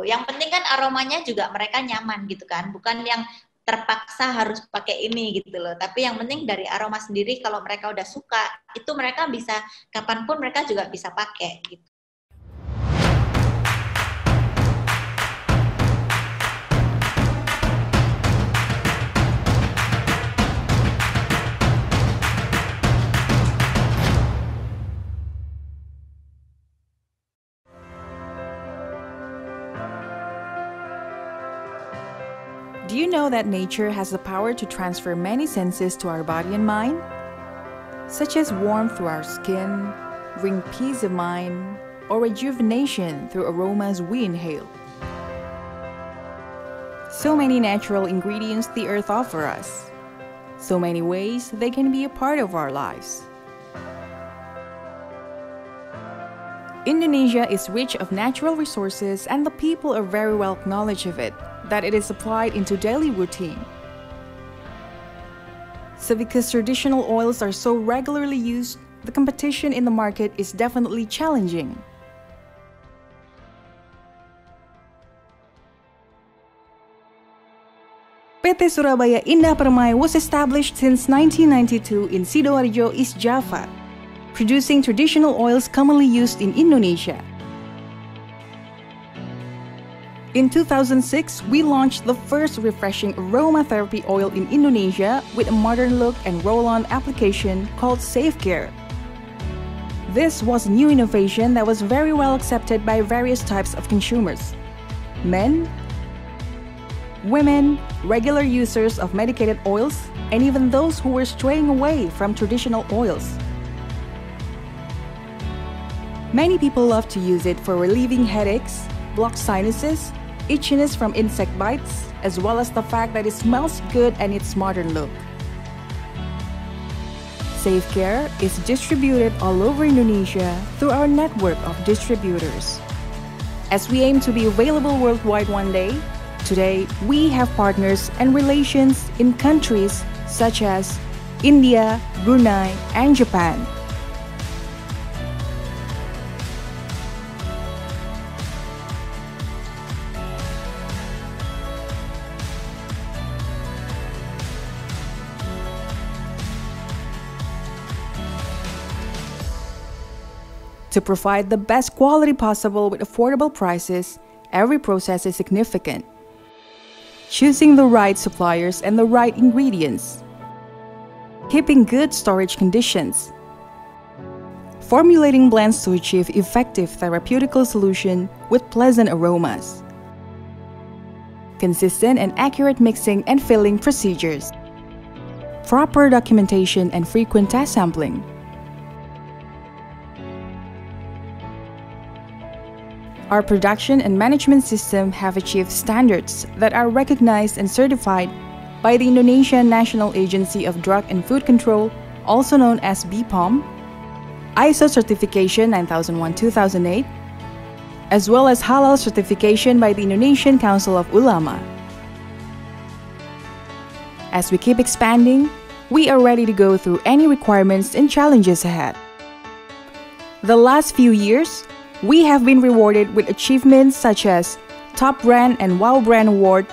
Yang penting kan aromanya juga mereka nyaman gitu kan, bukan yang terpaksa harus pakai ini gitu loh. Tapi yang penting dari aroma sendiri kalau mereka udah suka, itu mereka bisa kapanpun mereka juga bisa pakai gitu. Do you know that nature has the power to transfer many senses to our body and mind? Such as warmth through our skin, bring peace of mind, or rejuvenation through aromas we inhale. So many natural ingredients the earth offers us. So many ways they can be a part of our lives. Indonesia is rich of natural resources and the people are very well knowledge of it, that it is applied into daily routine. So because traditional oils are so regularly used, the competition in the market is definitely challenging. PT Surabaya Indah Permai was established since 1992 in Sidoarjo, East Java, producing traditional oils commonly used in Indonesia. In 2006, we launched the first refreshing aromatherapy oil in Indonesia with a modern look and roll-on application called SafeCare. This was a new innovation that was very well accepted by various types of consumers: men, women, regular users of medicated oils, and even those who were straying away from traditional oils. Many people love to use it for relieving headaches, blocked sinuses, itchiness from insect bites, as well as the fact that it smells good and its modern look. SafeCare is distributed all over Indonesia through our network of distributors. As we aim to be available worldwide one day, today we have partners and relations in countries such as India, Brunei, and Japan. To provide the best quality possible with affordable prices, every process is significant. Choosing the right suppliers and the right ingredients. Keeping good storage conditions. Formulating blends to achieve effective therapeutical solution with pleasant aromas. Consistent and accurate mixing and filling procedures. Proper documentation and frequent test sampling. Our production and management system have achieved standards that are recognized and certified by the Indonesian National Agency of Drug and Food Control, also known as BPOM, ISO certification 9001-2008, as well as Halal certification by the Indonesian Council of Ulama. As we keep expanding, we are ready to go through any requirements and challenges ahead. The last few years, we have been rewarded with achievements such as Top Brand and Wow Brand Award,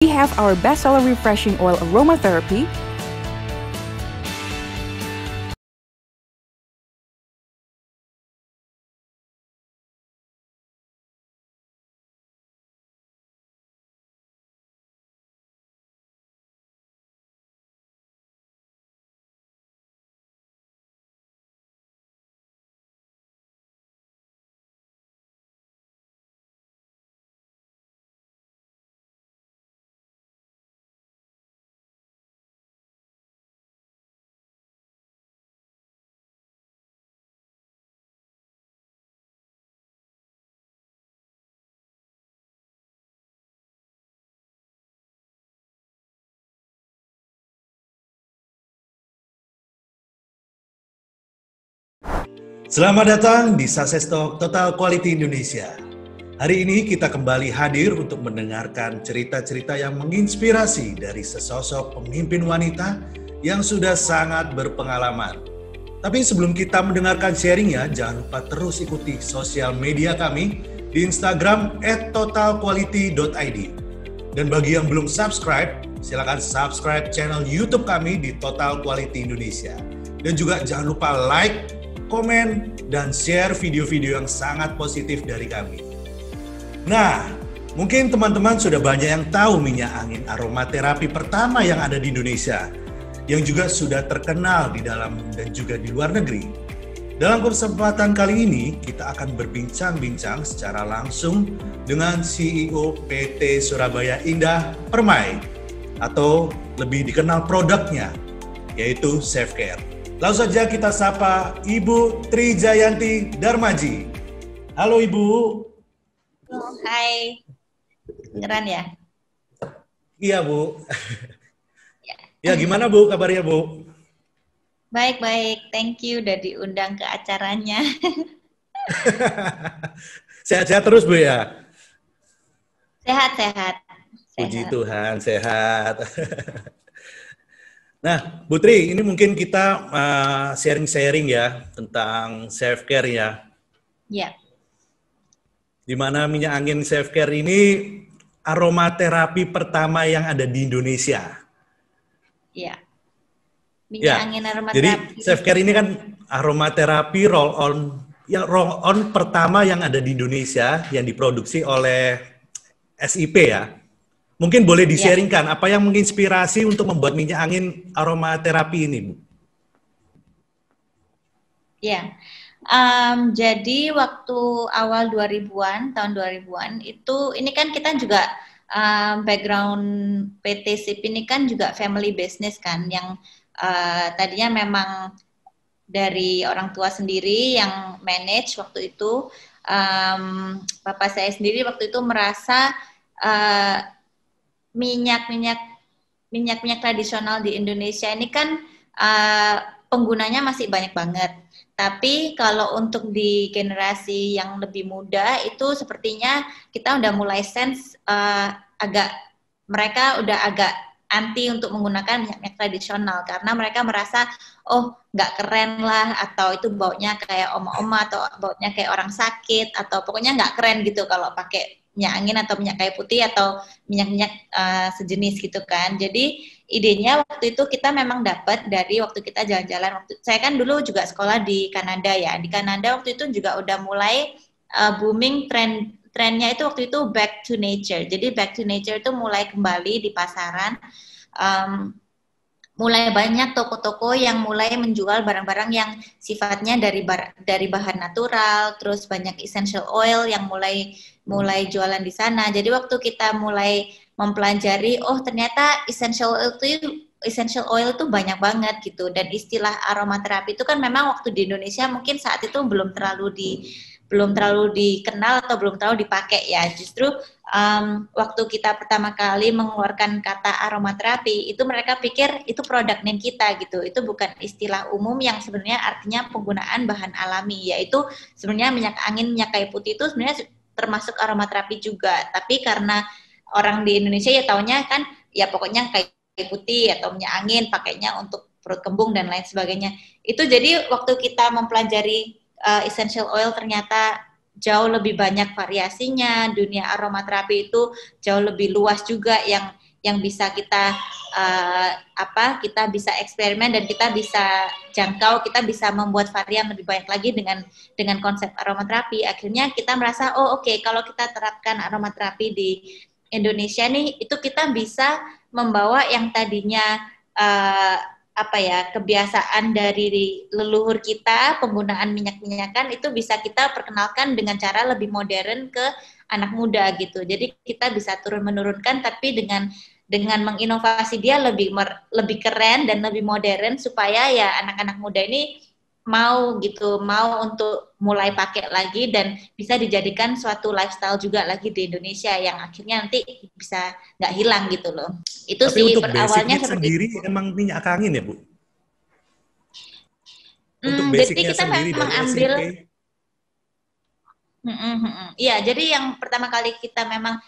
we have our bestseller refreshing oil aromatherapy, Selamat datang di Success Talk Total Quality Indonesia. Hari ini kita kembali hadir untuk mendengarkan cerita-cerita yang menginspirasi dari sesosok pemimpin wanita yang sudah sangat berpengalaman. Tapi sebelum kita mendengarkan sharingnya, jangan lupa terus ikuti sosial media kami di Instagram @totalquality.id. Dan bagi yang belum subscribe, silakan subscribe channel YouTube kami di Total Quality Indonesia. Dan juga jangan lupa like, komen, dan share video-video yang sangat positif dari kami. Nah, mungkin teman-teman sudah banyak yang tahu minyak angin aromaterapi pertama yang ada di Indonesia, yang juga sudah terkenal di dalam dan juga di luar negeri. Dalam kesempatan kali ini, kita akan berbincang-bincang secara langsung dengan CEO PT Surabaya Indah Permai, atau lebih dikenal produknya, yaitu Selfcare. Langsung saja kita sapa Ibu Trijayanti Darmaji. Halo Ibu. Hai, kedengeran ya? Iya Bu. Ya gimana Bu kabarnya Bu? Baik-baik, thank you udah diundang ke acaranya. Sehat-sehat terus Bu ya? Sehat-sehat. Puji Tuhan, sehat. Nah, Bu Tri, ini mungkin kita sharing-sharing ya tentang self-care ya. Ya. Di mana minyak angin self-care ini aromaterapi pertama yang ada di Indonesia. Iya. Minyak angin aromaterapi. Jadi self-care ini kan aromaterapi roll on pertama yang ada di Indonesia yang diproduksi oleh SIP ya. Mungkin boleh di-sharingkan apa yang menginspirasi untuk membuat minyak angin aromaterapi ini, Bu? Ya, jadi waktu awal 2000-an, tahun 2000-an, itu ini kan kita juga background PT SIP ini kan juga family business kan, yang tadinya memang dari orang tua sendiri yang manage waktu itu. Bapak saya sendiri waktu itu merasa minyak tradisional di Indonesia ini kan penggunanya masih banyak banget. Tapi kalau untuk di generasi yang lebih muda itu sepertinya kita udah mulai sense mereka udah agak anti untuk menggunakan minyak tradisional karena mereka merasa nggak keren lah, atau itu baunya kayak oma-oma, atau baunya kayak orang sakit, atau pokoknya nggak keren gitu kalau pakai minyak angin atau minyak kayu putih atau minyak-minyak sejenis gitu kan. Jadi idenya waktu itu kita memang dapat dari waktu kita jalan-jalan. Saya kan dulu juga sekolah di Kanada ya. Di Kanada waktu itu juga udah mulai booming trennya itu waktu itu back to nature. Jadi back to nature itu mulai kembali di pasaran. Mulai banyak toko-toko yang mulai menjual barang-barang yang sifatnya dari bahan natural, terus banyak essential oil yang mulai jualan di sana. Jadi waktu kita mulai mempelajari, ternyata essential oil itu banyak banget gitu. Dan istilah aromaterapi itu kan memang waktu di Indonesia mungkin saat itu belum terlalu dikenal atau belum terlalu dipakai ya. Justru waktu kita pertama kali mengeluarkan kata aromaterapi, itu mereka pikir itu produk name kita gitu. Itu bukan istilah umum yang sebenarnya artinya penggunaan bahan alami, yaitu sebenarnya minyak angin, minyak kayu putih itu sebenarnya termasuk aromaterapi juga. Tapi karena orang di Indonesia ya taunya kan ya pokoknya kayu putih atau minyak angin, pakainya untuk perut kembung dan lain sebagainya. Itu jadi waktu kita mempelajari essential oil ternyata jauh lebih banyak variasinya. Dunia aromaterapi itu jauh lebih luas juga yang bisa kita kita bisa eksperimen dan kita bisa jangkau, kita bisa membuat varian lebih banyak lagi dengan konsep aromaterapi. Akhirnya kita merasa kalau kita terapkan aromaterapi di Indonesia nih, itu kita bisa membawa yang tadinya kebiasaan dari leluhur kita, penggunaan minyak-minyakan itu bisa kita perkenalkan dengan cara lebih modern ke anak muda gitu. Jadi kita bisa turun-menurunkan tapi dengan menginovasi dia lebih keren dan lebih modern supaya ya anak-anak muda ini mau untuk mulai pakai lagi dan bisa dijadikan suatu lifestyle juga lagi di Indonesia yang akhirnya nanti bisa nggak hilang gitu loh. Itu tapi sih untuk awalnya sendiri emang minyak angin ya Bu? Untuk Jadi basicnya kita sendiri memang dari ambil, SIP. iya, jadi yang pertama kali kita memang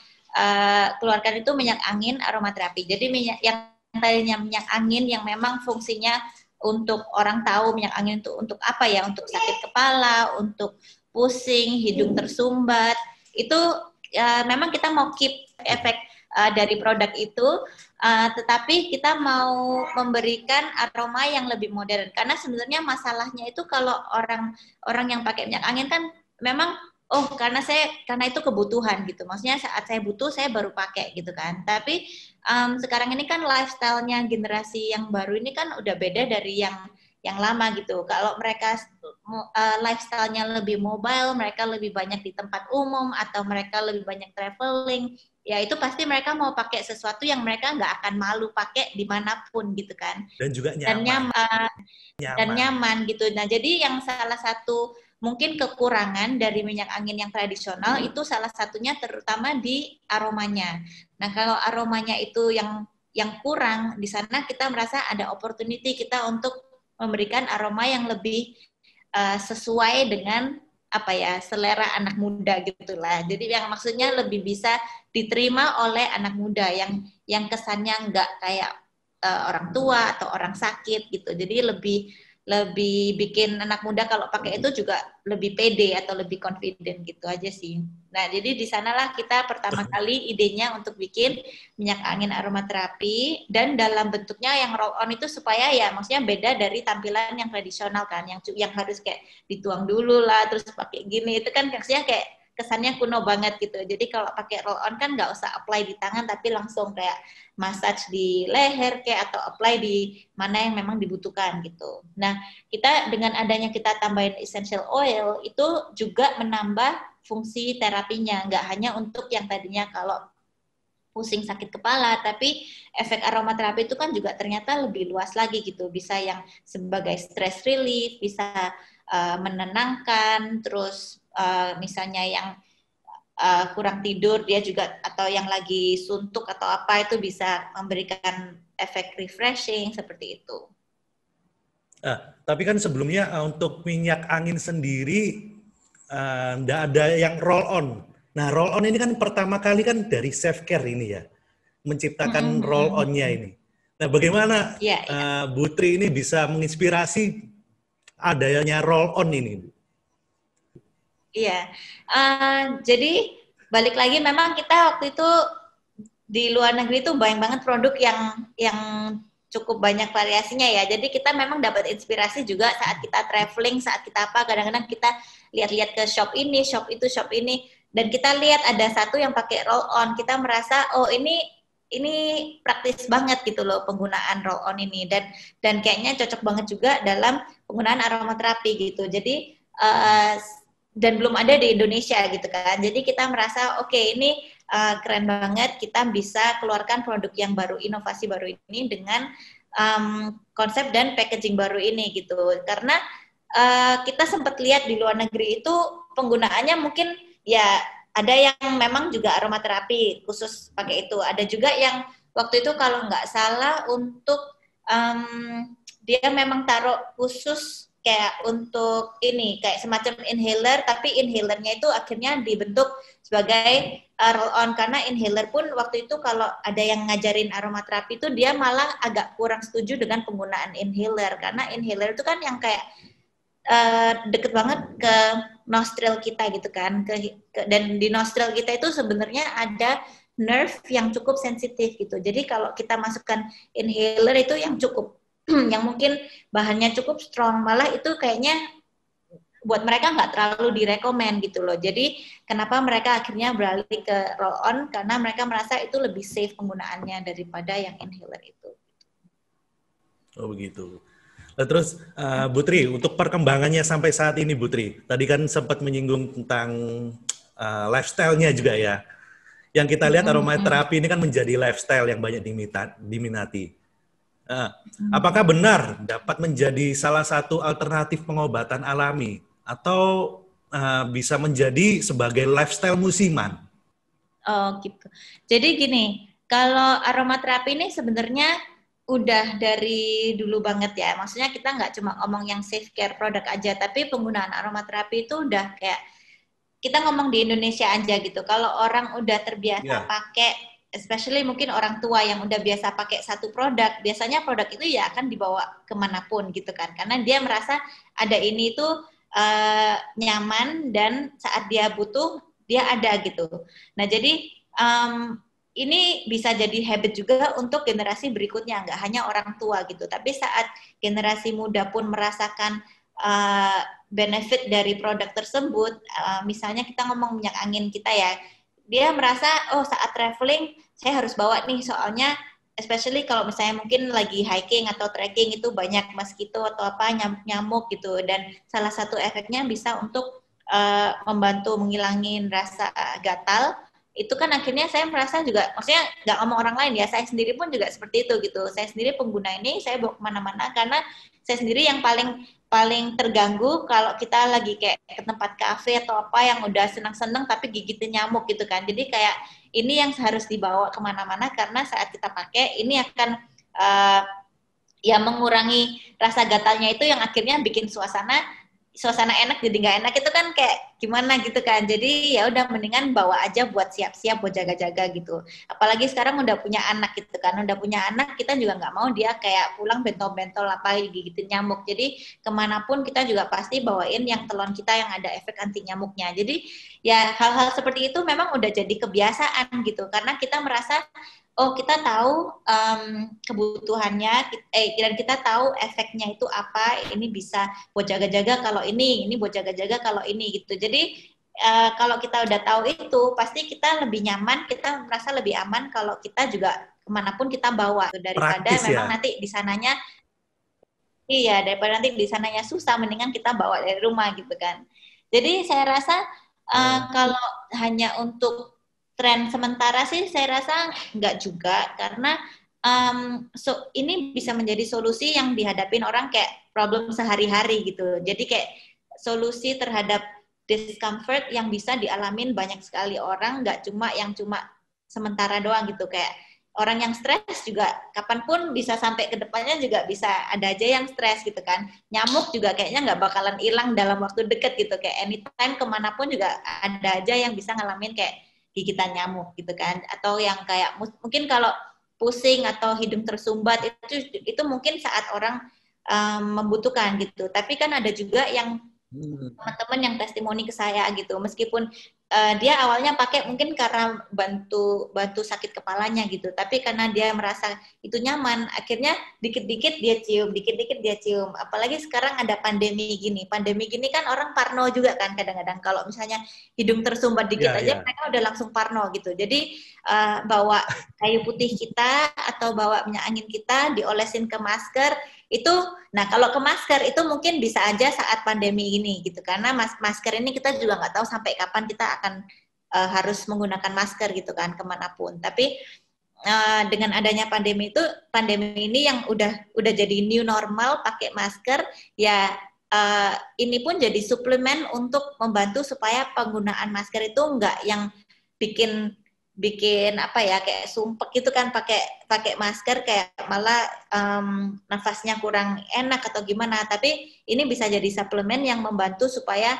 keluarkan itu minyak angin aromaterapi. Jadi minyak yang tadinya minyak angin yang memang fungsinya untuk orang tahu minyak angin itu untuk apa ya, untuk sakit kepala, untuk pusing, hidung tersumbat, itu memang kita mau keep efek dari produk itu, tetapi kita mau memberikan aroma yang lebih modern. Karena sebenarnya masalahnya itu kalau orang yang pakai minyak angin kan memang karena itu kebutuhan gitu. Maksudnya saat saya butuh saya baru pakai gitu kan. Tapi sekarang ini kan lifestyle-nya generasi yang baru ini kan udah beda dari yang lama gitu. Kalau mereka lifestyle-nya lebih mobile, mereka lebih banyak di tempat umum atau mereka lebih banyak traveling, ya itu pasti mereka mau pakai sesuatu yang mereka nggak akan malu pakai dimanapun gitu kan. Dan juga Dan nyaman. nyaman gitu. Nah, jadi yang salah satu mungkin kekurangan dari minyak angin yang tradisional itu salah satunya terutama di aromanya. Nah, kalau aromanya itu yang kurang, di sana kita merasa ada opportunity kita untuk memberikan aroma yang lebih sesuai dengan apa ya, selera anak muda gitulah. Jadi yang maksudnya lebih bisa diterima oleh anak muda yang kesannya nggak kayak orang tua atau orang sakit gitu. Jadi lebih bikin anak muda kalau pakai itu juga lebih pede atau lebih confident gitu aja sih. Nah, jadi di sanalah kita pertama kali idenya untuk bikin minyak angin aromaterapi dan dalam bentuknya yang roll on itu supaya ya maksudnya beda dari tampilan yang tradisional kan, yang harus kayak dituang dulu lah terus pakai gini, itu kan maksudnya kayak kesannya kuno banget gitu. Jadi kalau pakai roll on kan nggak usah apply di tangan tapi langsung kayak massage di leher kayak atau apply di mana yang memang dibutuhkan gitu. Nah, kita dengan adanya kita tambahin essential oil itu juga menambah fungsi terapinya, nggak hanya untuk yang tadinya kalau pusing sakit kepala, tapi efek aromaterapi itu kan juga ternyata lebih luas lagi gitu, bisa yang sebagai stress relief, bisa menenangkan, terus misalnya yang kurang tidur dia juga atau yang lagi suntuk atau apa itu bisa memberikan efek refreshing seperti itu. Tapi kan sebelumnya untuk minyak angin sendiri nggak ada yang roll on. Nah, roll on ini kan pertama kali kan dari self care ini ya, menciptakan roll on-nya ini. Nah, bagaimana Bu Tri ini bisa menginspirasi adanya roll on ini? Iya, jadi balik lagi memang kita waktu itu di luar negeri itu banyak banget produk yang cukup banyak variasinya ya. Jadi kita memang dapat inspirasi juga saat kita traveling, saat kita apa, kadang-kadang kita lihat-lihat ke shop ini, shop itu, shop ini, dan kita lihat ada satu yang pakai roll on, kita merasa oh ini praktis banget gitu loh penggunaan roll on ini dan kayaknya cocok banget juga dalam penggunaan aromaterapi gitu. Jadi dan belum ada di Indonesia gitu kan. Jadi kita merasa oke, ini keren banget, kita bisa keluarkan produk yang baru, inovasi baru ini dengan konsep dan packaging baru ini gitu. Karena kita sempat lihat di luar negeri itu penggunaannya mungkin ya ada yang memang juga aromaterapi khusus pakai itu. Ada juga yang waktu itu kalau nggak salah untuk dia memang taruh khusus kayak untuk ini kayak semacam inhaler, tapi inhalernya itu akhirnya dibentuk sebagai roll on, karena inhaler pun waktu itu kalau ada yang ngajarin aromaterapi itu dia malah agak kurang setuju dengan penggunaan inhaler, karena inhaler itu kan yang kayak deket banget ke nostril kita gitu kan, dan di nostril kita itu sebenarnya ada nerve yang cukup sensitif gitu. Jadi kalau kita masukkan inhaler itu yang cukup yang mungkin bahannya cukup strong, malah itu kayaknya buat mereka nggak terlalu direkomend gitu loh. Jadi kenapa mereka akhirnya beralih ke roll on, karena mereka merasa itu lebih safe penggunaannya daripada yang inhaler itu. Oh begitu. Terus Bu Tri, untuk perkembangannya sampai saat ini Bu Tri, tadi kan sempat menyinggung tentang lifestyle-nya juga ya. Yang kita lihat aromaterapi ini kan menjadi lifestyle yang banyak diminati. Apakah benar dapat menjadi salah satu alternatif pengobatan alami atau bisa menjadi sebagai lifestyle musiman? Oh gitu. Jadi gini, kalau aromaterapi ini sebenarnya udah dari dulu banget ya. Maksudnya kita nggak cuma ngomong yang safe care produk aja, tapi penggunaan aromaterapi itu udah kayak kita ngomong di Indonesia aja gitu. Kalau orang udah terbiasa pakai, especially mungkin orang tua yang udah biasa pakai satu produk, biasanya produk itu ya akan dibawa kemanapun gitu kan. Karena dia merasa ada ini itu nyaman dan saat dia butuh dia ada gitu. Nah jadi ini bisa jadi habit juga untuk generasi berikutnya, nggak hanya orang tua gitu. Tapi saat generasi muda pun merasakan benefit dari produk tersebut, misalnya kita ngomong minyak angin kita ya, dia merasa oh saat traveling saya harus bawa nih, soalnya especially kalau misalnya mungkin lagi hiking atau trekking itu banyak mosquito atau apa nyamuk gitu, dan salah satu efeknya bisa untuk membantu menghilangin rasa gatal. Itu kan akhirnya saya merasa juga, maksudnya nggak ngomong orang lain ya, saya sendiri pun juga seperti itu gitu. Saya sendiri pengguna ini, saya bawa kemana-mana karena saya sendiri yang paling terganggu kalau kita lagi kayak ke tempat kafe atau apa yang udah senang-senang tapi gigitin nyamuk gitu kan. Jadi kayak ini yang harus dibawa kemana-mana karena saat kita pakai ini akan ya mengurangi rasa gatalnya itu, yang akhirnya bikin suasana enak jadi nggak enak itu kan kayak gimana gitu kan. Jadi ya udah mendingan bawa aja buat siap-siap, buat jaga-jaga gitu. Apalagi sekarang udah punya anak gitu kan, udah punya anak kita juga nggak mau dia kayak pulang bentol-bentol apa gigitin nyamuk. Jadi kemanapun kita juga pasti bawain yang telon kita yang ada efek anti nyamuknya. Jadi ya hal-hal seperti itu memang udah jadi kebiasaan gitu, karena kita merasa oh kita tahu kebutuhannya, dan kita tahu efeknya itu apa, ini bisa buat jaga-jaga kalau ini buat jaga-jaga kalau ini gitu. Jadi kalau kita udah tahu itu, pasti kita lebih nyaman, kita merasa lebih aman kalau kita juga kemanapun kita bawa, daripada praktis, memang ya? nanti di sananya, iya daripada nanti di sananya susah, mendingan kita bawa dari rumah gitu kan. Jadi saya rasa kalau hanya untuk tren sementara sih saya rasa nggak juga, karena ini bisa menjadi solusi yang dihadapin orang kayak problem sehari-hari gitu. Jadi kayak solusi terhadap discomfort yang bisa dialamin banyak sekali orang, nggak cuma sementara doang gitu. Kayak orang yang stres juga kapanpun bisa sampai ke depannya juga bisa ada aja yang stres gitu kan. Nyamuk juga kayaknya nggak bakalan hilang dalam waktu deket gitu, kayak anytime kemanapun juga ada aja yang bisa ngalamin kayak gigitan nyamuk gitu kan. Atau yang kayak mungkin kalau pusing atau hidung tersumbat itu mungkin saat orang membutuhkan gitu. Tapi kan ada juga yang teman-teman yang testimoni ke saya gitu, meskipun dia awalnya pakai mungkin karena bantu sakit kepalanya gitu, tapi karena dia merasa itu nyaman, akhirnya dikit-dikit dia cium. Apalagi sekarang ada pandemi gini kan orang parno juga kan, kadang-kadang kalau misalnya hidung tersumbat dikit aja mereka udah langsung parno gitu. Jadi bawa kayu putih kita atau bawa minyak angin kita diolesin ke masker itu. Nah, kalau ke masker itu mungkin bisa aja saat pandemi ini gitu, karena masker ini kita juga nggak tahu sampai kapan kita akan harus menggunakan masker gitu kan kemanapun. Tapi dengan adanya pandemi ini yang udah jadi new normal pakai masker ya, ini pun jadi suplemen untuk membantu supaya penggunaan masker itu nggak yang bikin apa ya kayak sumpek gitu kan, pakai masker kayak malah nafasnya kurang enak atau gimana. Tapi ini bisa jadi suplemen yang membantu supaya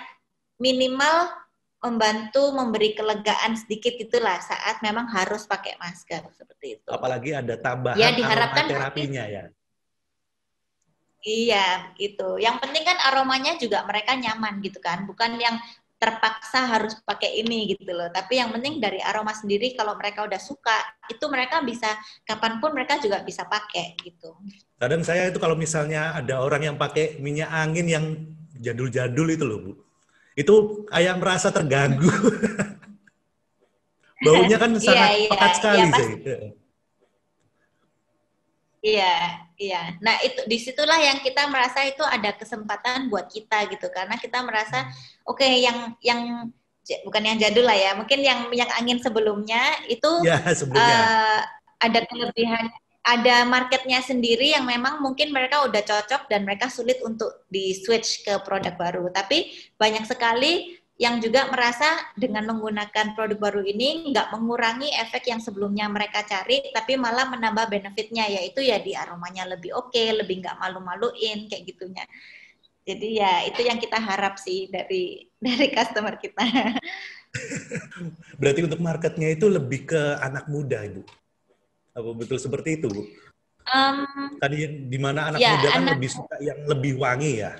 minimal membantu memberi kelegaan sedikit itulah saat memang harus pakai masker seperti itu. Apalagi ada tambahan ya, diharapkan aromaterapinya ya. Iya gitu. Yang penting kan aromanya juga mereka nyaman gitu kan, bukan yang terpaksa harus pakai ini gitu loh. Tapi yang penting dari aroma sendiri, kalau mereka udah suka, itu mereka bisa kapanpun mereka juga bisa pakai gitu. Kadang saya itu kalau misalnya ada orang yang pakai minyak angin yang jadul-jadul itu loh Bu, itu kayak merasa terganggu. Baunya kan sangat pekat sekali sih. Iya. Nah itu disitulah yang kita merasa itu ada kesempatan buat kita gitu, karena kita merasa oke, yang bukan yang jadul lah ya, mungkin yang minyak angin sebelumnya itu ada kelebihan, ada marketnya sendiri yang memang mungkin mereka udah cocok dan mereka sulit untuk di switch ke produk baru. Tapi banyak sekali yang juga merasa dengan menggunakan produk baru ini nggak mengurangi efek yang sebelumnya mereka cari, tapi malah menambah benefitnya, yaitu ya di aromanya lebih oke, lebih nggak malu-maluin kayak gitunya. Jadi ya itu yang kita harap sih dari customer kita. Berarti untuk marketnya itu lebih ke anak muda, Ibu. Apa betul seperti itu, Bu? Tadi di mana anak Ya, muda kan lebih suka yang lebih wangi ya.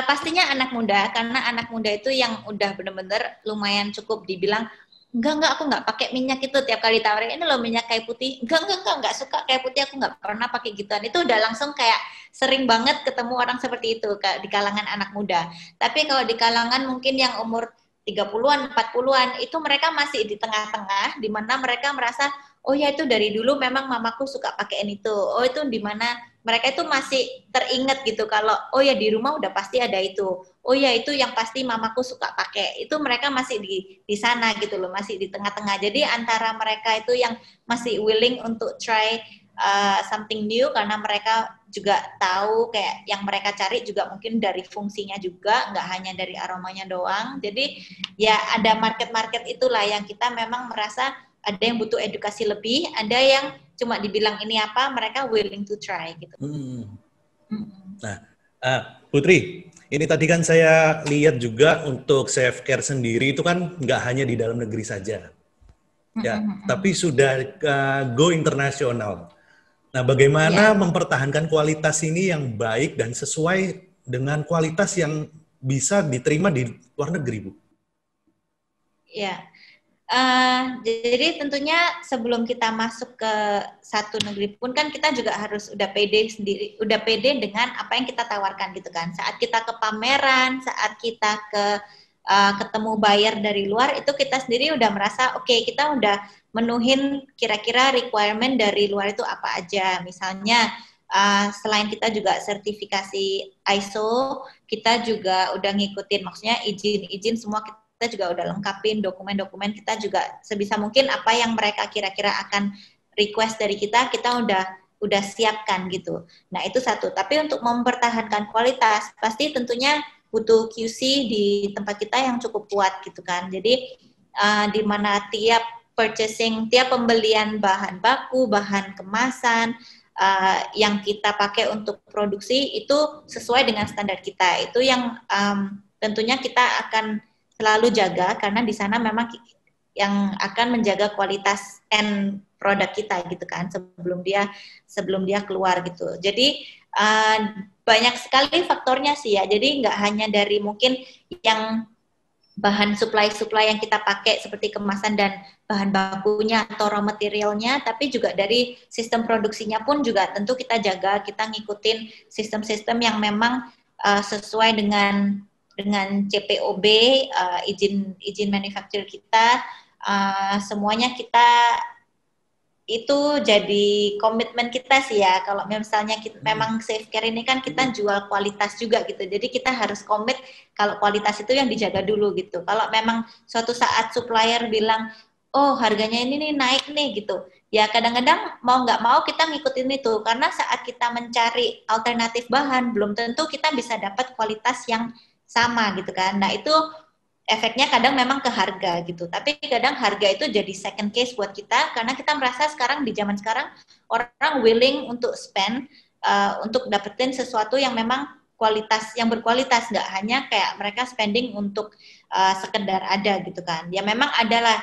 Pastinya anak muda, karena anak muda itu yang udah bener-bener lumayan cukup dibilang, enggak, aku nggak pakai minyak itu, tiap kali tawarin, ini loh minyak kayu putih, enggak suka kayu putih, aku nggak pernah pakai gituan. Itu udah langsung kayak sering banget ketemu orang seperti itu di kalangan anak muda. Tapi kalau di kalangan mungkin yang umur 30-an, 40-an, itu mereka masih di tengah-tengah, di mana mereka merasa, oh ya itu dari dulu memang mamaku suka pakein itu, oh itu di mana mereka itu masih teringat gitu kalau oh ya di rumah udah pasti ada itu, oh ya itu yang pasti mamaku suka pakai, itu mereka masih di sana gitu loh, masih di tengah-tengah. Jadi antara mereka itu yang masih willing untuk try something new, karena mereka juga tahu kayak yang mereka cari juga mungkin dari fungsinya juga, nggak hanya dari aromanya doang. Jadi ya ada market-market itulah yang kita memang merasa ada yang butuh edukasi lebih, ada yang cuma dibilang ini apa, mereka willing to try gitu. Nah, Putri, ini tadi kan saya lihat juga untuk self care sendiri itu kan nggak hanya di dalam negeri saja, ya, tapi sudah go internasional. Nah, bagaimana mempertahankan kualitas ini yang baik dan sesuai dengan kualitas yang bisa diterima di luar negeri, Bu? Ya. Jadi tentunya sebelum kita masuk ke satu negeri pun kan kita juga harus udah pede sendiri, udah pede dengan apa yang kita tawarkan gitu kan. Saat kita ke pameran, saat kita ketemu buyer dari luar, itu kita sendiri udah merasa oke, kita udah menuhin kira-kira requirement dari luar itu apa aja. Misalnya selain kita juga sertifikasi ISO, kita juga udah ngikutin, maksudnya izin-izin semua kita juga udah lengkapin, dokumen-dokumen kita juga sebisa mungkin apa yang mereka kira-kira akan request dari kita udah siapkan gitu. Nah itu satu. Tapi untuk mempertahankan kualitas pasti tentunya butuh QC di tempat kita yang cukup kuat gitu kan. Jadi di mana tiap pembelian bahan baku, bahan kemasan yang kita pakai untuk produksi itu sesuai dengan standar kita. Itu yang tentunya kita akan selalu jaga, karena di sana memang yang akan menjaga kualitas end produk kita gitu kan sebelum dia keluar gitu. Jadi banyak sekali faktornya sih ya. Jadi nggak hanya dari mungkin yang bahan supply yang kita pakai seperti kemasan dan bahan bakunya atau raw materialnya, tapi juga dari sistem produksinya pun juga tentu kita jaga, kita ngikutin sistem-sistem yang memang sesuai dengan CPOB, izin manufacturer kita, semuanya kita itu jadi komitmen kita sih ya. Kalau misalnya kita memang safe care ini kan kita jual kualitas juga gitu, jadi kita harus komit kalau kualitas itu yang dijaga dulu gitu. Kalau memang suatu saat supplier bilang oh harganya ini nih naik nih gitu, ya kadang-kadang mau nggak mau kita ngikutin itu, karena saat kita mencari alternatif bahan belum tentu kita bisa dapat kualitas yang sama gitu kan. Nah itu efeknya kadang memang ke harga gitu, tapi kadang harga itu jadi second case buat kita, karena kita merasa sekarang di zaman sekarang orang willing untuk spend untuk dapetin sesuatu yang memang yang berkualitas, nggak hanya kayak mereka spending untuk sekedar ada gitu kan. Ya memang adalah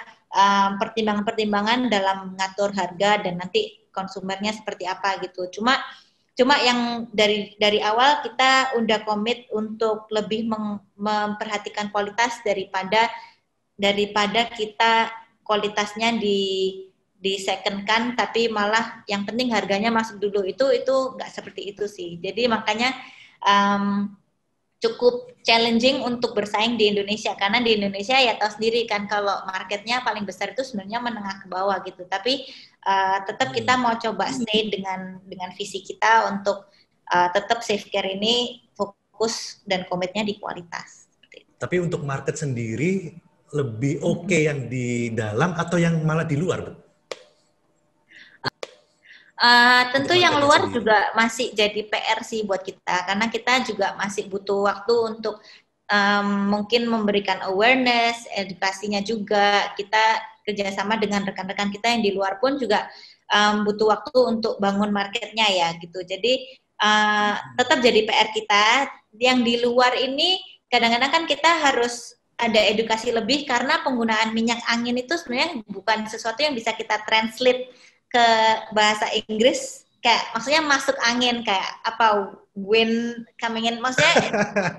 pertimbangan-pertimbangan dalam mengatur harga dan nanti konsumernya seperti apa gitu. Cuma yang dari awal kita udah komit untuk lebih memperhatikan kualitas daripada kita kualitasnya di second kan, tapi malah yang penting harganya masuk dulu, itu nggak seperti itu sih. Jadi makanya cukup challenging untuk bersaing di Indonesia, karena di Indonesia ya tahu sendiri kan kalau marketnya paling besar itu sebenarnya menengah ke bawah gitu, tapi tetap kita mau coba stay dengan visi kita untuk tetap safe care ini fokus dan komitnya di kualitas. Tapi untuk market sendiri lebih oke yang di dalam atau yang malah di luar, Bu? Tentu untuk yang marketnya luar sendiri? juga masih jadi PR sih buat kita, karena kita juga masih butuh waktu untuk mungkin memberikan awareness, edukasinya juga. Kita kerjasama dengan rekan-rekan kita yang di luar pun juga butuh waktu untuk bangun marketnya ya gitu. Jadi tetap jadi PR kita. Yang di luar ini kadang-kadang kan kita harus ada edukasi lebih karena penggunaan minyak angin itu sebenarnya bukan sesuatu yang bisa kita translate ke bahasa Inggris, kayak maksudnya masuk angin, kayak apa, wind coming in, maksudnya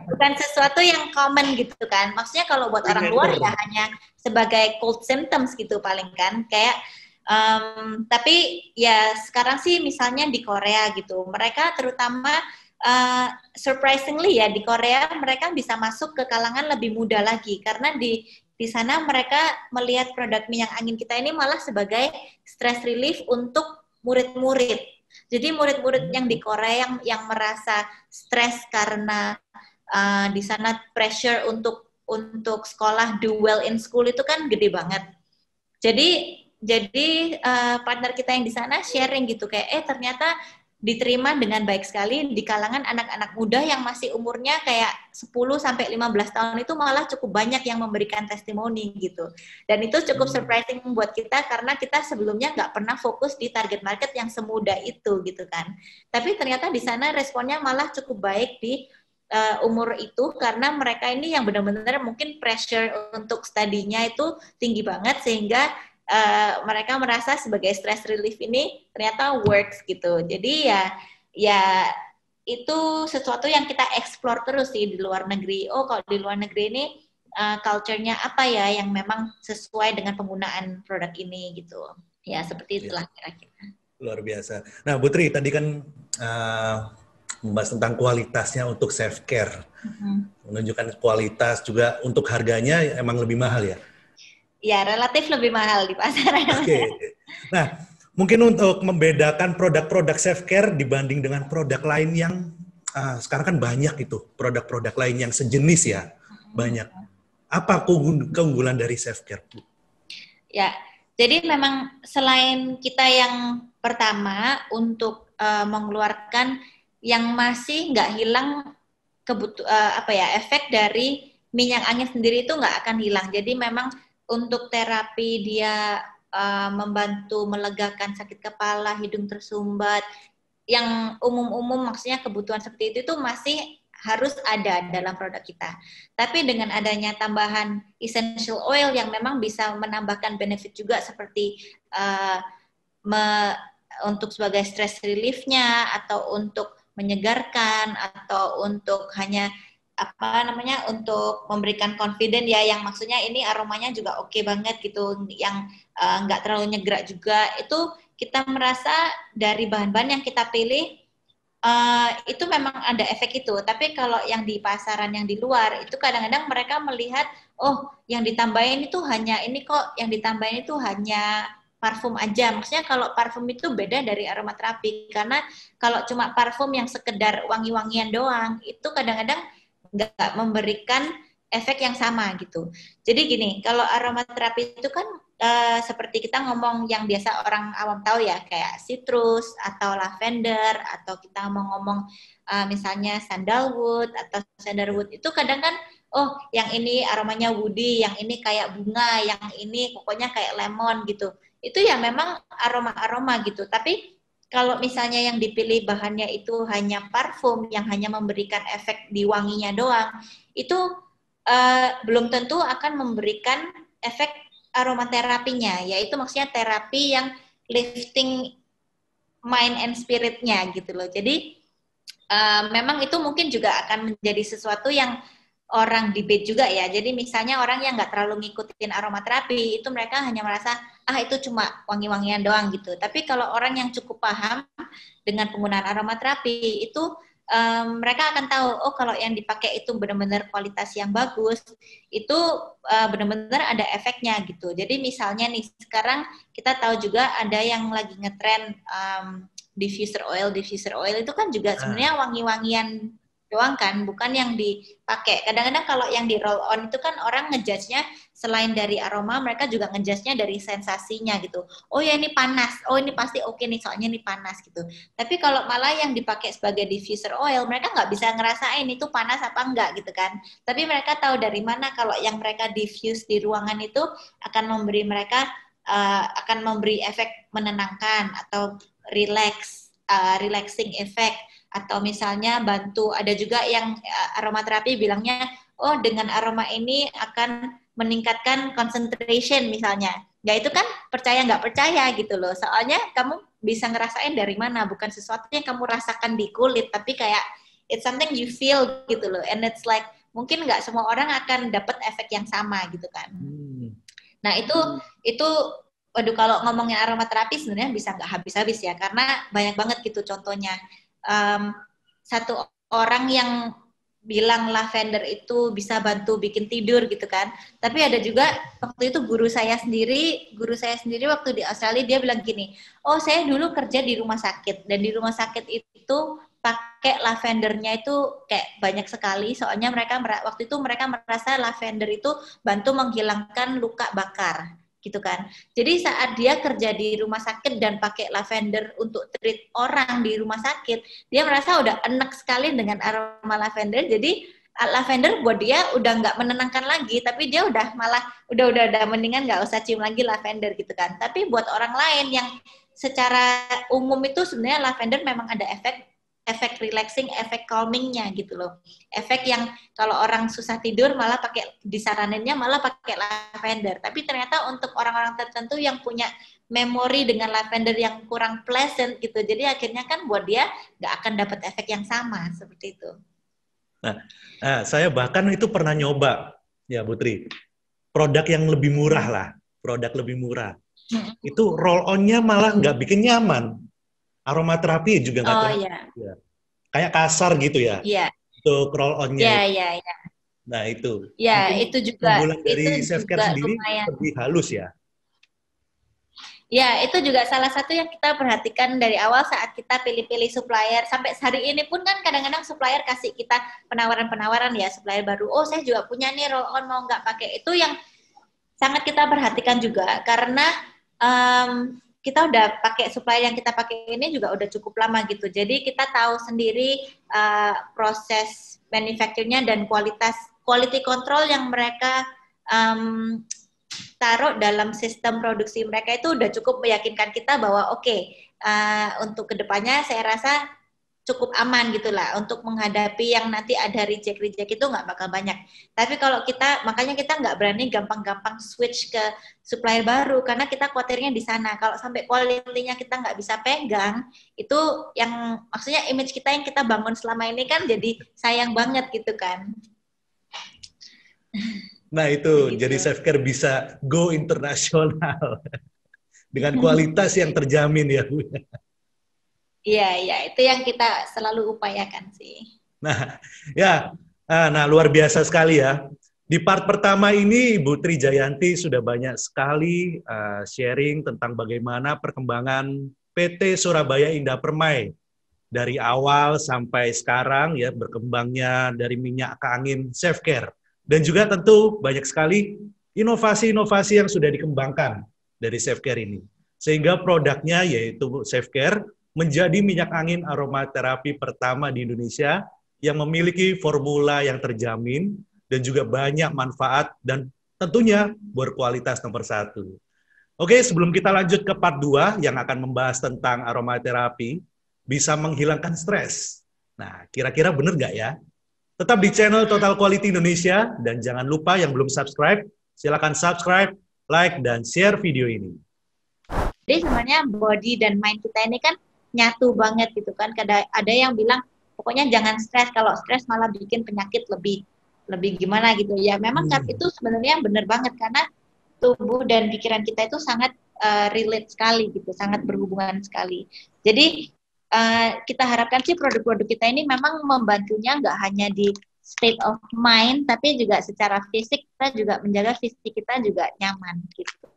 bukan sesuatu yang common gitu kan. Maksudnya kalau buat orang luar ya Remember. hanya sebagai cold symptoms gitu paling kan, kayak tapi ya sekarang sih misalnya di Korea gitu, mereka terutama surprisingly ya di Korea mereka bisa masuk ke kalangan lebih muda lagi, karena di sana mereka melihat produk minyak angin kita ini malah sebagai stress relief untuk murid-murid. Jadi murid-murid yang di Korea yang merasa stres karena di sana pressure untuk sekolah, do well in school itu kan gede banget. Jadi partner kita yang di sana sharing gitu kayak ternyata diterima dengan baik sekali di kalangan anak-anak muda yang masih umurnya kayak 10 sampai 15 tahun, itu malah cukup banyak yang memberikan testimoni gitu. Dan itu cukup surprising buat kita karena kita sebelumnya nggak pernah fokus di target market yang semudah itu gitu kan. Tapi ternyata di sana responnya malah cukup baik di umur itu, karena mereka ini yang benar-benar mungkin pressure untuk studinya itu tinggi banget, sehingga mereka merasa sebagai stress relief ini ternyata works gitu. Jadi ya itu sesuatu yang kita explore terus sih di luar negeri. Oh, kalau di luar negeri ini culture-nya apa ya yang memang sesuai dengan penggunaan produk ini gitu. Ya seperti itulah kira-kira. Luar biasa. Nah, Putri tadi kan membahas tentang kualitasnya untuk self care, menunjukkan kualitas juga untuk harganya emang lebih mahal ya. Ya, relatif lebih mahal di pasaran. Oke. Nah, mungkin untuk membedakan produk-produk self care dibanding dengan produk lain yang sekarang kan banyak itu produk-produk lain yang sejenis ya, banyak. Apa keunggulan dari self care? Ya, jadi memang selain kita yang pertama untuk mengeluarkan yang masih nggak hilang efek dari minyak angin sendiri itu nggak akan hilang. Jadi memang untuk terapi dia membantu melegakan sakit kepala, hidung tersumbat, yang umum-umum maksudnya kebutuhan seperti itu masih harus ada dalam produk kita. Tapi dengan adanya tambahan essential oil yang memang bisa menambahkan benefit juga seperti untuk sebagai stress relief-nya, atau untuk menyegarkan, atau untuk hanya untuk memberikan confident ya, yang maksudnya ini aromanya juga oke banget gitu, yang nggak terlalu nyegrak juga, itu kita merasa dari bahan-bahan yang kita pilih itu memang ada efek itu. Tapi kalau yang di pasaran yang di luar itu kadang-kadang mereka melihat, oh yang ditambahin itu hanya ini kok, yang ditambahin itu hanya parfum aja. Maksudnya kalau parfum itu beda dari aromaterapi, karena kalau cuma parfum yang sekedar wangi-wangian doang itu kadang-kadang nggak memberikan efek yang sama gitu. Jadi gini, kalau aromaterapi itu kan seperti kita ngomong yang biasa orang awam tahu ya, kayak citrus atau lavender, atau kita mau ngomong misalnya sandalwood atau cedarwood, itu kadang kan oh yang ini aromanya woody, yang ini kayak bunga, yang ini pokoknya kayak lemon gitu. Itu ya memang aroma-aroma gitu. Tapi kalau misalnya yang dipilih bahannya itu hanya parfum yang hanya memberikan efek di wanginya doang, itu belum tentu akan memberikan efek aromaterapinya, yaitu maksudnya terapi yang lifting mind and spirit-nya gitu loh. Jadi memang itu mungkin juga akan menjadi sesuatu yang orang debate juga ya. Jadi misalnya orang yang nggak terlalu ngikutin aromaterapi, itu mereka hanya merasa, itu cuma wangi-wangian doang gitu. Tapi kalau orang yang cukup paham dengan penggunaan aromaterapi, itu mereka akan tahu, oh kalau yang dipakai itu benar-benar kualitas yang bagus, itu benar-benar ada efeknya gitu. Jadi misalnya nih, sekarang kita tahu juga ada yang lagi ngetren diffuser oil itu kan juga sebenarnya wangi-wangian doang kan, bukan yang dipakai. Kadang-kadang kalau yang di roll on itu kan orang ngejudge-nya selain dari aroma, mereka juga ngejudge-nya dari sensasinya gitu. Oh ya ini panas, oh ini pasti oke nih soalnya ini panas gitu. Tapi kalau malah yang dipakai sebagai diffuser oil, mereka nggak bisa ngerasain itu panas apa enggak gitu kan. Tapi mereka tahu dari mana kalau yang mereka diffuse di ruangan itu akan memberi mereka akan memberi efek menenangkan atau relaxing effect, atau misalnya bantu. Ada juga yang aromaterapi bilangnya, oh dengan aroma ini akan meningkatkan concentration misalnya. Ya itu kan percaya nggak percaya gitu loh. Soalnya kamu bisa ngerasain dari mana, bukan sesuatu yang kamu rasakan di kulit, tapi kayak it's something you feel gitu loh. And it's like mungkin nggak semua orang akan dapat efek yang sama gitu kan. Nah itu waduh, kalau ngomongin aromaterapi sebenarnya bisa nggak habis-habis ya, karena banyak banget gitu contohnya. Satu orang yang bilang lavender itu bisa bantu bikin tidur gitu kan. Tapi ada juga waktu itu guru saya sendiri waktu di Australia, dia bilang gini, oh saya dulu kerja di rumah sakit, dan di rumah sakit itu pakai lavendernya itu kayak banyak sekali, soalnya waktu itu mereka merasa lavender itu bantu menghilangkan luka bakar gitu kan. Jadi saat dia kerja di rumah sakit dan pakai lavender untuk treat orang di rumah sakit, dia merasa udah enak sekali dengan aroma lavender. Jadi lavender buat dia udah nggak menenangkan lagi, tapi dia udah malah udah mendingan nggak usah cium lagi lavender gitu kan. Tapi buat orang lain yang secara umum itu sebenarnya lavender memang ada efek relaxing, efek calmingnya gitu loh. Efek yang kalau orang susah tidur malah disaraninnya malah pakai lavender. Tapi ternyata untuk orang-orang tertentu yang punya memori dengan lavender yang kurang pleasant gitu, jadi akhirnya kan buat dia nggak akan dapat efek yang sama seperti itu. Nah, saya bahkan itu pernah nyoba ya Putri, produk yang lebih murah lah, itu roll on-nya malah nggak bikin nyaman. Aromaterapi juga nggak ya. Kayak kasar gitu ya, untuk roll on-nya. Nah itu. Ya itu juga. Unggulan dari Safecare sendiri lebih halus ya. Ya itu juga salah satu yang kita perhatikan dari awal saat kita pilih-pilih supplier. Sampai hari ini pun kan kadang-kadang supplier kasih kita penawaran-penawaran ya, supplier baru. Oh saya juga punya nih roll on, mau nggak pakai. Itu yang sangat kita perhatikan juga, karena kita udah pakai supplier yang kita pakai ini juga udah cukup lama gitu. Jadi kita tahu sendiri proses manufacture-nya dan quality control yang mereka taruh dalam sistem produksi mereka itu udah cukup meyakinkan kita bahwa untuk kedepannya saya rasa cukup aman gitulah untuk menghadapi yang nanti ada reject itu nggak bakal banyak. Tapi kalau makanya kita nggak berani gampang-gampang switch ke supplier baru, karena kita khawatirnya di sana. Kalau sampai quality-nya kita nggak bisa pegang, itu yang maksudnya image kita yang kita bangun selama ini kan jadi sayang banget gitu kan. Nah itu, jadi Safecare bisa go internasional dengan kualitas yang terjamin ya Bu. Iya, itu yang kita selalu upayakan sih. Nah luar biasa sekali ya. Di part pertama ini Ibu Tri Jayanti sudah banyak sekali sharing tentang bagaimana perkembangan PT Surabaya Indah Permai dari awal sampai sekarang ya, berkembangnya dari minyak ke angin Safecare, dan juga tentu banyak sekali inovasi-inovasi yang sudah dikembangkan dari Safecare ini, sehingga produknya yaitu Safecare menjadi minyak angin aromaterapi pertama di Indonesia yang memiliki formula yang terjamin dan juga banyak manfaat dan tentunya berkualitas nomor 1. Oke, sebelum kita lanjut ke part 2 yang akan membahas tentang aromaterapi bisa menghilangkan stres. Nah, kira-kira benar nggak ya? Tetap di channel Total Quality Indonesia, dan jangan lupa yang belum subscribe, silakan subscribe, like, dan share video ini. Jadi sebenarnya body dan mind kita ini kan nyatu banget gitu kan. Ada yang bilang pokoknya jangan stres, kalau stres malah bikin penyakit lebih gimana gitu ya. Memang kan itu sebenarnya benar banget, karena tubuh dan pikiran kita itu sangat relate sekali gitu, sangat berhubungan sekali. Jadi kita harapkan sih produk-produk kita ini memang membantunya nggak hanya di state of mind, tapi juga secara fisik kita juga menjaga fisik kita juga nyaman gitu.